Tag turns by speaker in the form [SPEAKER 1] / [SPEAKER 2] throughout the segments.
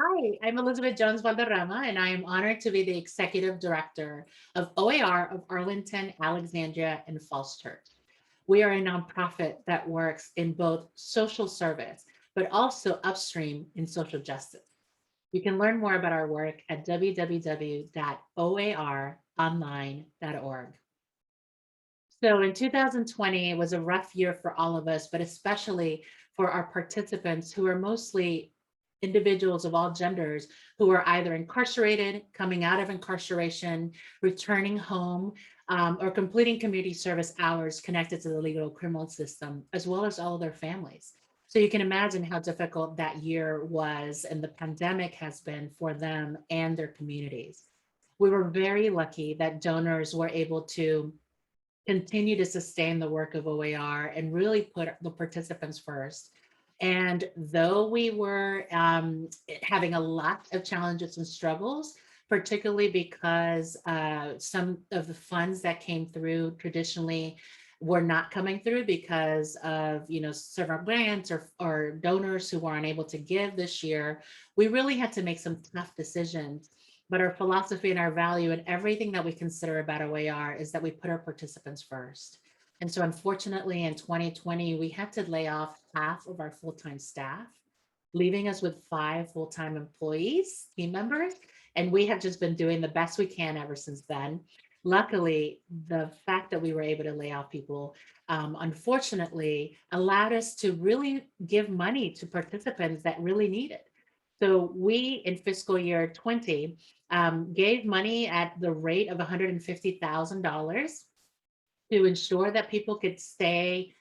[SPEAKER 1] Hi, I'm Elizabeth Jones Valderrama, and I am honored to be the Executive Director of OAR of Arlington, Alexandria, and Falls Church. We are a nonprofit that works in both social service, but also upstream in social justice. You can learn more about our work at www.oaronline.org. So in 2020, it was a rough year for all of us, but especially for our participants who are mostly individuals of all genders who are either incarcerated, coming out of incarceration, returning home, or completing community service hours connected to the legal criminal system, as well as all of their families. So you can imagine how difficult that year was and the pandemic has been for them and their communities. We were very lucky that donors were able to continue to sustain the work of OAR and really put the participants first. And though we were having a lot of challenges and struggles, particularly because some of the funds that came through traditionally were not coming through because of several grants or donors who were unable to give this year, we really had to make some tough decisions. But our philosophy and our value and everything that we consider about OAR is that we put our participants first. And so unfortunately in 2020, we had to lay off half of our full-time staff, leaving us with 5 full-time employees, team members, and we have just been doing the best we can ever since then. Luckily, the fact that we were able to lay off people, unfortunately, allowed us to really give money to participants that really need it. So we, in fiscal year 20, gave money at the rate of $150,000 to ensure that people could stay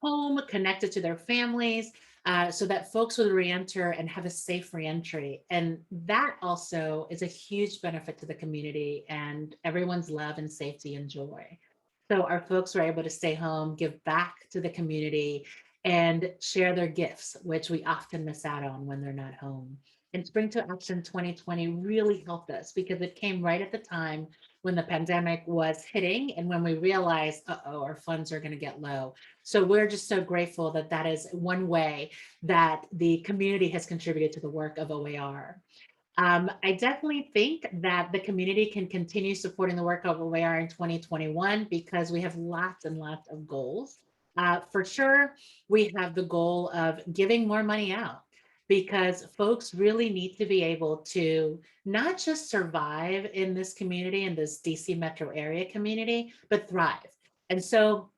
[SPEAKER 1] home, connected to their families, so that folks would reenter and have a safe reentry. And that also is a huge benefit to the community and everyone's love and safety and joy. So our folks were able to stay home, give back to the community, and share their gifts, which we often miss out on when they're not home. And Spring2Action 2020 really helped us because it came right at the time when the pandemic was hitting and when we realized, uh-oh, our funds are going to get low. So we're just so grateful that that is one way that the community has contributed to the work of OAR. I definitely think that the community can continue supporting the work of OAR in 2021 because we have lots and lots of goals. For sure, we have the goal of giving more money out because folks really need to be able to not just survive in this community, in this DC metro area community, but thrive. And so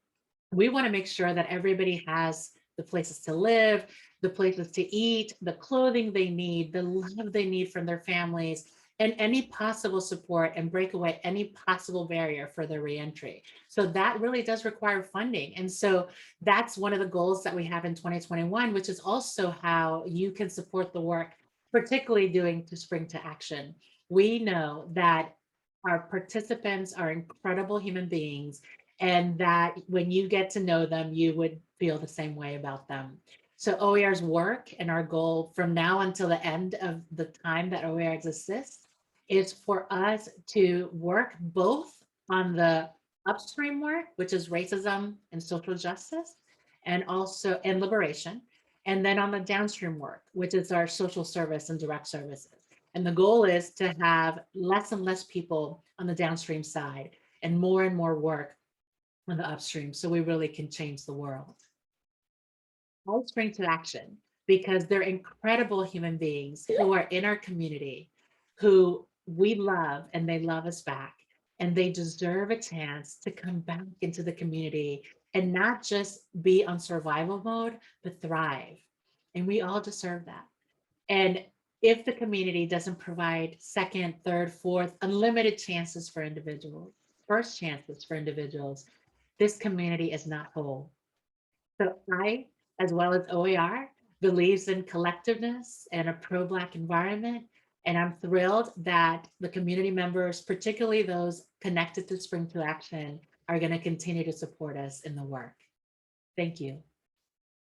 [SPEAKER 1] we want to make sure that everybody has the places to live, the places to eat, the clothing they need, the love they need from their families, and any possible support and break away any possible barrier for their reentry. So that really does require funding. And so that's one of the goals that we have in 2021, which is also how you can support the work, particularly doing to Spring2Action. We know that our participants are incredible human beings and that when you get to know them, you would feel the same way about them. So OER's work and our goal from now until the end of the time that OER exists is for us to work both on the upstream work, which is racism and social justice, and also and liberation, and then on the downstream work, which is our social service and direct services. And the goal is to have less and less people on the downstream side and more work on the upstream so we really can change the world. I Spring2Action because they're incredible human beings who are in our community, who we love and they love us back. And they deserve a chance to come back into the community and not just be on survival mode, but thrive. And we all deserve that. And if the community doesn't provide second, third, fourth, unlimited chances for individuals, first chances for individuals, this community is not whole. So I, as well as OER, believes in collectiveness and a pro-Black environment. And I'm thrilled that the community members, particularly those connected to Spring2Action, are going to continue to support us in the work. Thank you.